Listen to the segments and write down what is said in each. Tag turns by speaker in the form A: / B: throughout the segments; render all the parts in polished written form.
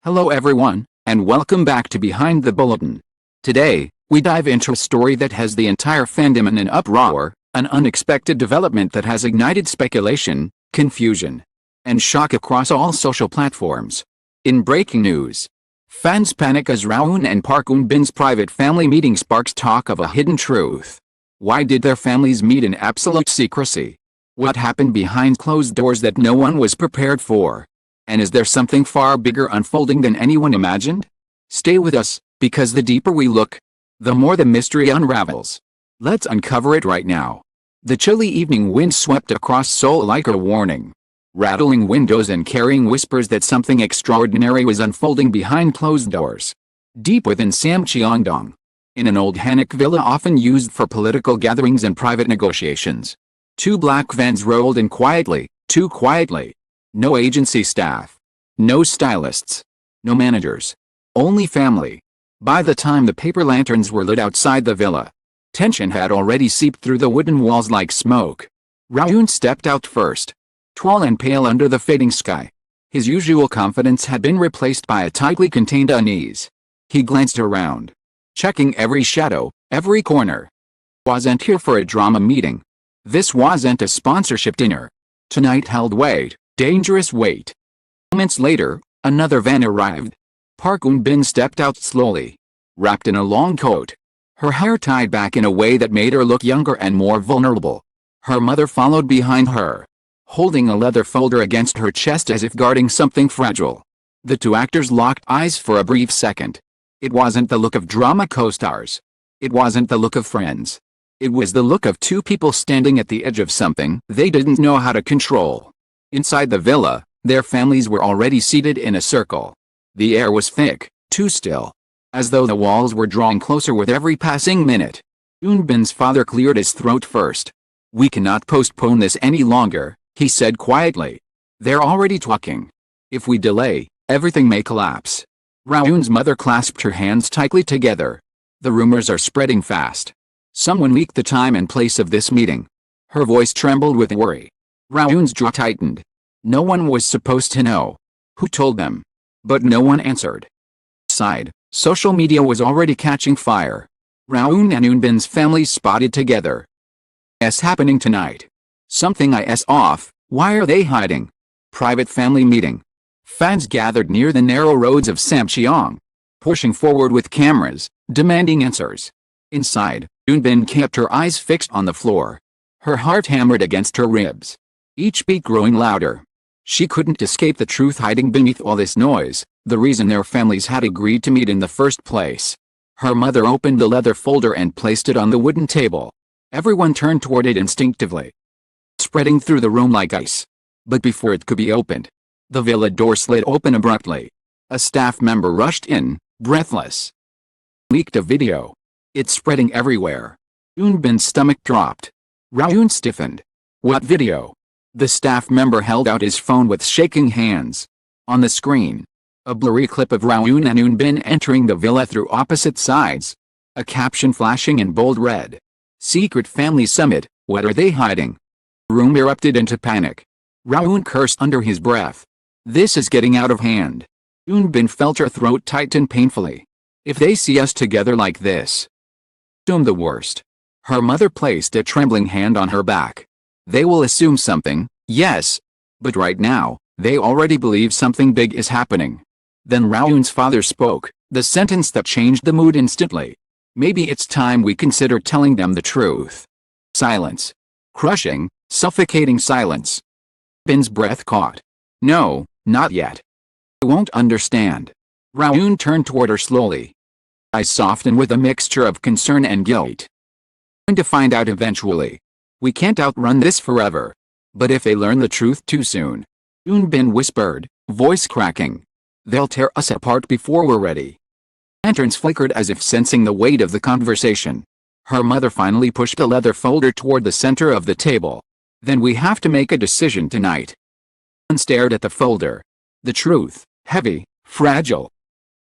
A: Hello everyone, and welcome back to Behind the Bulletin. Today, we dive into a story that has the entire fandom in an uproar, an unexpected development that has ignited speculation, confusion, and shock across all social platforms. In breaking news, fans panic as Rowoon and Park Eun-bin's private family meeting sparks talk of a hidden truth. Why did their families meet in absolute secrecy? What happened behind closed doors that no one was prepared for? And is there something far bigger unfolding than anyone imagined? Stay with us, because the deeper we look, the more the mystery unravels. Let's uncover it right now. The chilly evening wind swept across Seoul like a warning, rattling windows and carrying whispers that something extraordinary was unfolding behind closed doors. Deep within Samcheongdong, in an old Hanok villa often used for political gatherings and private negotiations, two black vans rolled in quietly, too quietly. No agency staff, no stylists, no managers, only family. By the time the paper lanterns were lit outside the villa, tension had already seeped through the wooden walls like smoke. Rowoon stepped out first, tall and pale under the fading sky. His usual confidence had been replaced by a tightly contained unease. He glanced around, checking every shadow, every corner. Wasn't here for a drama meeting. This wasn't a sponsorship dinner. Tonight held weight. Dangerous weight. Moments later, another van arrived. Park Eun-bin stepped out slowly, wrapped in a long coat, her hair tied back in a way that made her look younger and more vulnerable. Her mother followed behind her, holding a leather folder against her chest as if guarding something fragile. The two actors locked eyes for a brief second. It wasn't the look of drama co-stars. It wasn't the look of friends. It was the look of two people standing at the edge of something they didn't know how to control. Inside the villa, their families were already seated in a circle. The air was thick, too still, as though the walls were drawing closer with every passing minute. Eun-bin's father cleared his throat first. "We cannot postpone this any longer," he said quietly. "They're already talking. If we delay, everything may collapse." Rowoon's mother clasped her hands tightly together. "The rumors are spreading fast. Someone leaked the time and place of this meeting." Her voice trembled with worry. Rowoon's jaw tightened. No one was supposed to know. Who told them? But no one answered. Side, social media was already catching fire. Rowoon and Eun-bin's families spotted together. "What's happening tonight? Something is off. Why are they hiding?" Private family meeting. Fans gathered near the narrow roads of Samcheong, pushing forward with cameras, demanding answers. Inside, Eun-bin kept her eyes fixed on the floor. Her heart hammered against her ribs, each beat growing louder. She couldn't escape the truth hiding beneath all this noise, the reason their families had agreed to meet in the first place. Her mother opened the leather folder and placed it on the wooden table. Everyone turned toward it instinctively, spreading through the room like ice. But before it could be opened, the villa door slid open abruptly. A staff member rushed in, breathless. Leaked a video. It's spreading everywhere. Eun-bin's stomach dropped. Rowoon stiffened. "What video?" The staff member held out his phone with shaking hands. On the screen, a blurry clip of Rowoon and Eun-bin entering the villa through opposite sides. A caption flashing in bold red. "Secret Family Summit, what are they hiding?" The room erupted into panic. Rowoon cursed under his breath. "This is getting out of hand." Eun-bin felt her throat tighten painfully. "If they see us together like this, assume the worst." Her mother placed a trembling hand on her back. "They will assume something, yes. But right now, they already believe something big is happening." Then Rowoon's father spoke, the sentence that changed the mood instantly. "Maybe it's time we consider telling them the truth." Silence. Crushing, suffocating silence. Bin's breath caught. "No, not yet. They won't understand." Rowoon turned toward her slowly. Eyes softened with a mixture of concern and guilt. "Going to find out eventually. We can't outrun this forever. But if they learn the truth too soon," Eun-bin whispered, voice cracking, "they'll tear us apart before we're ready." Lanterns flickered as if sensing the weight of the conversation. Her mother finally pushed the leather folder toward the center of the table. "Then we have to make a decision tonight." Eun stared at the folder. The truth, heavy, fragile,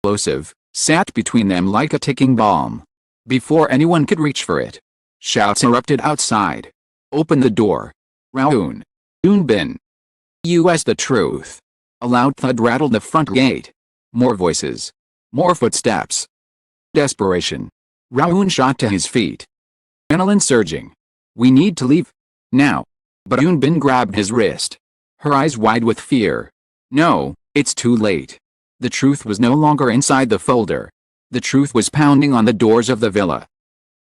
A: explosive, sat between them like a ticking bomb. Before anyone could reach for it, shouts erupted outside. "Open the door. Rowoon. Eun-bin. U.S. The truth." A loud thud rattled the front gate. More voices. More footsteps. Desperation. Rowoon shot to his feet. Adrenaline surging. We need to leave. Now. But Bin grabbed his wrist. Her eyes wide with fear. No, it's too late. The truth was no longer inside the folder. The truth was pounding on the doors of the villa.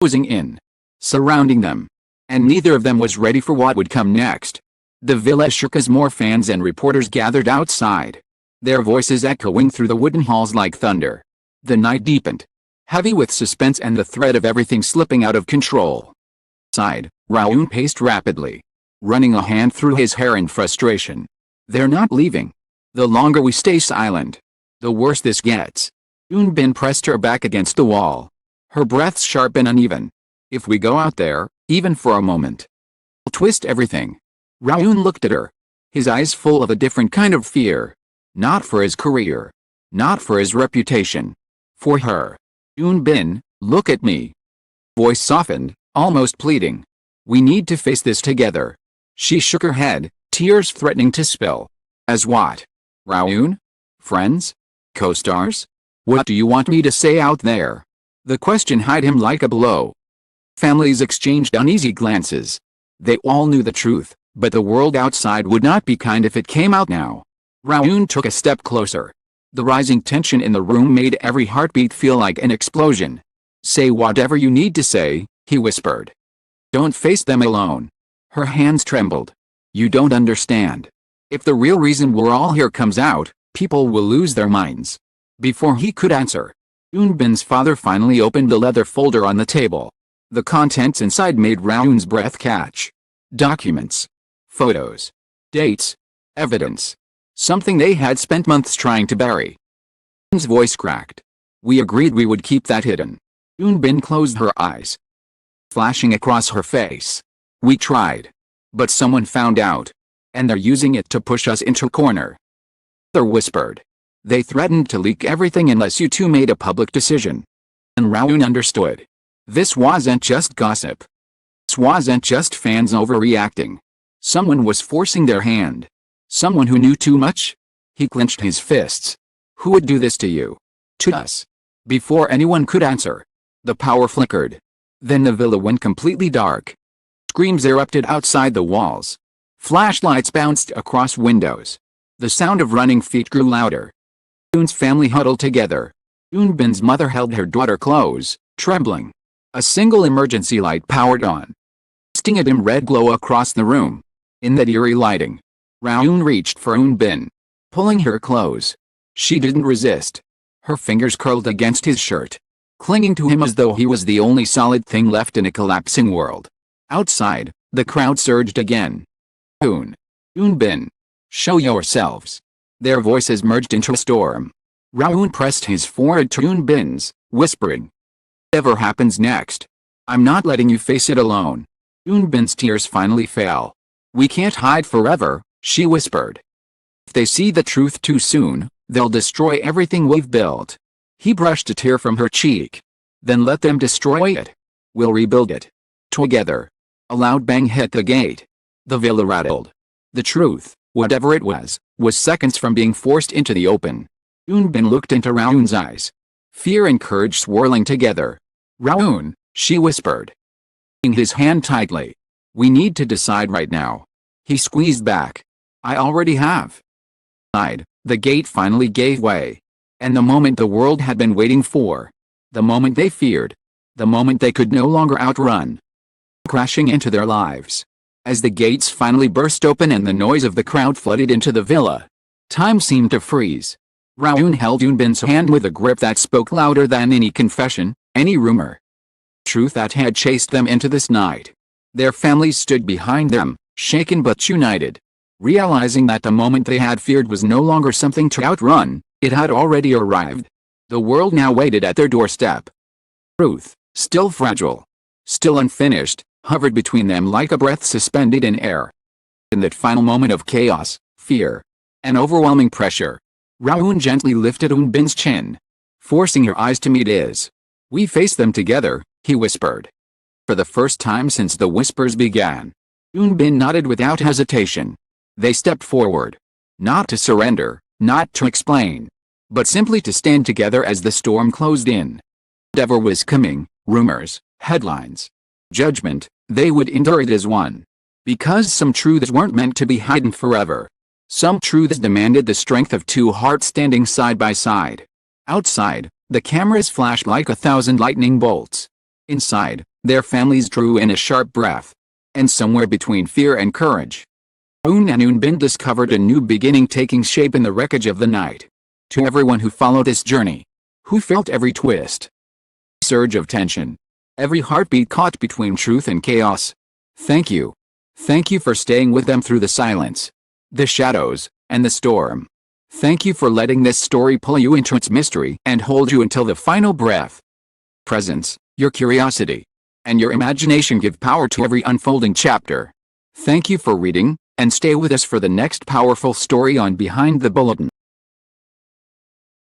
A: Closing in. Surrounding them. And neither of them was ready for what would come next. The villa shook as more fans and reporters gathered outside. Their voices echoing through the wooden halls like thunder. The night deepened. Heavy with suspense and the threat of everything slipping out of control. Outside, Rowoon paced rapidly. Running a hand through his hair in frustration. They're not leaving. The longer we stay silent, the worse this gets. Bin pressed her back against the wall. Her breath sharp and uneven. If we go out there, even for a moment, we'll twist everything. Rowoon looked at her. His eyes full of a different kind of fear. Not for his career. Not for his reputation. For her. Bin, look at me. Voice softened, almost pleading. We need to face this together. She shook her head, tears threatening to spill. As what? Rowoon? Friends? Co-stars? What do you want me to say out there? The question hit him like a blow. Families exchanged uneasy glances. They all knew the truth, but the world outside would not be kind if it came out now. Rowoon took a step closer. The rising tension in the room made every heartbeat feel like an explosion. Say whatever you need to say, he whispered. Don't face them alone. Her hands trembled. You don't understand. If the real reason we're all here comes out, people will lose their minds. Before he could answer, Bin's father finally opened the leather folder on the table. The contents inside made Rowoon's breath catch. Documents. Photos. Dates. Evidence. Something they had spent months trying to bury. Bin's voice cracked. We agreed we would keep that hidden. Bin closed her eyes. Flashing across her face. We tried. But someone found out. And they're using it to push us into a corner. Mother whispered. They threatened to leak everything unless you two made a public decision. And Rowoon understood. This wasn't just gossip. This wasn't just fans overreacting. Someone was forcing their hand. Someone who knew too much? He clenched his fists. Who would do this to you? To us. Before anyone could answer. The power flickered. Then the villa went completely dark. Screams erupted outside the walls. Flashlights bounced across windows. The sound of running feet grew louder. Rowoon's family huddled together. Bin's mother held her daughter close, trembling. A single emergency light powered on. Casting a dim red glow across the room. In that eerie lighting, Rowoon reached for Bin, pulling her close. She didn't resist. Her fingers curled against his shirt, clinging to him as though he was the only solid thing left in a collapsing world. Outside, the crowd surged again. Bin. Show yourselves. Their voices merged into a storm. Rowoon pressed his forehead to Bin's, whispering. Whatever happens next, I'm not letting you face it alone. Bin's tears finally fell. We can't hide forever, she whispered. If they see the truth too soon, they'll destroy everything we've built. He brushed a tear from her cheek. Then let them destroy it. We'll rebuild it. Together. A loud bang hit the gate. The villa rattled. The truth, whatever it was seconds from being forced into the open. Bin looked into Rowoon's eyes. Fear and courage swirling together. Rowoon, she whispered. Holding his hand tightly. We need to decide right now. He squeezed back. I already have. The gate finally gave way. And the moment the world had been waiting for. The moment they feared. The moment they could no longer outrun. Crashing into their lives. As the gates finally burst open and the noise of the crowd flooded into the villa, time seemed to freeze. Rowoon held Bin's hand with a grip that spoke louder than any confession, any rumor. Truth that had chased them into this night. Their families stood behind them, shaken but united. Realizing that the moment they had feared was no longer something to outrun, it had already arrived. The world now waited at their doorstep. Truth, still fragile, still unfinished, hovered between them like a breath suspended in air. In that final moment of chaos, fear, and overwhelming pressure, Rowoon gently lifted Bin's chin, forcing her eyes to meet his. We face them together, he whispered. For the first time since the whispers began, Bin nodded without hesitation. They stepped forward. Not to surrender, not to explain. but simply to stand together as the storm closed in. Whatever was coming, rumors, headlines, judgment, they would endure it as one. Because some truths weren't meant to be hidden forever. Some truths demanded the strength of two hearts standing side by side. Outside, the cameras flashed like 1,000 lightning bolts. Inside, their families drew in a sharp breath. And somewhere between fear and courage, Rowoon and Unbin discovered a new beginning taking shape in the wreckage of the night. To everyone who followed this journey, who felt every twist, surge of tension, every heartbeat caught between truth and chaos, thank you. Thank you for staying with them through the silence, the shadows, and the storm. Thank you for letting this story pull you into its mystery and hold you until the final breath. Presence, your curiosity, and your imagination give power to every unfolding chapter. Thank you for reading, and stay with us for the next powerful story on Behind the Bulletin.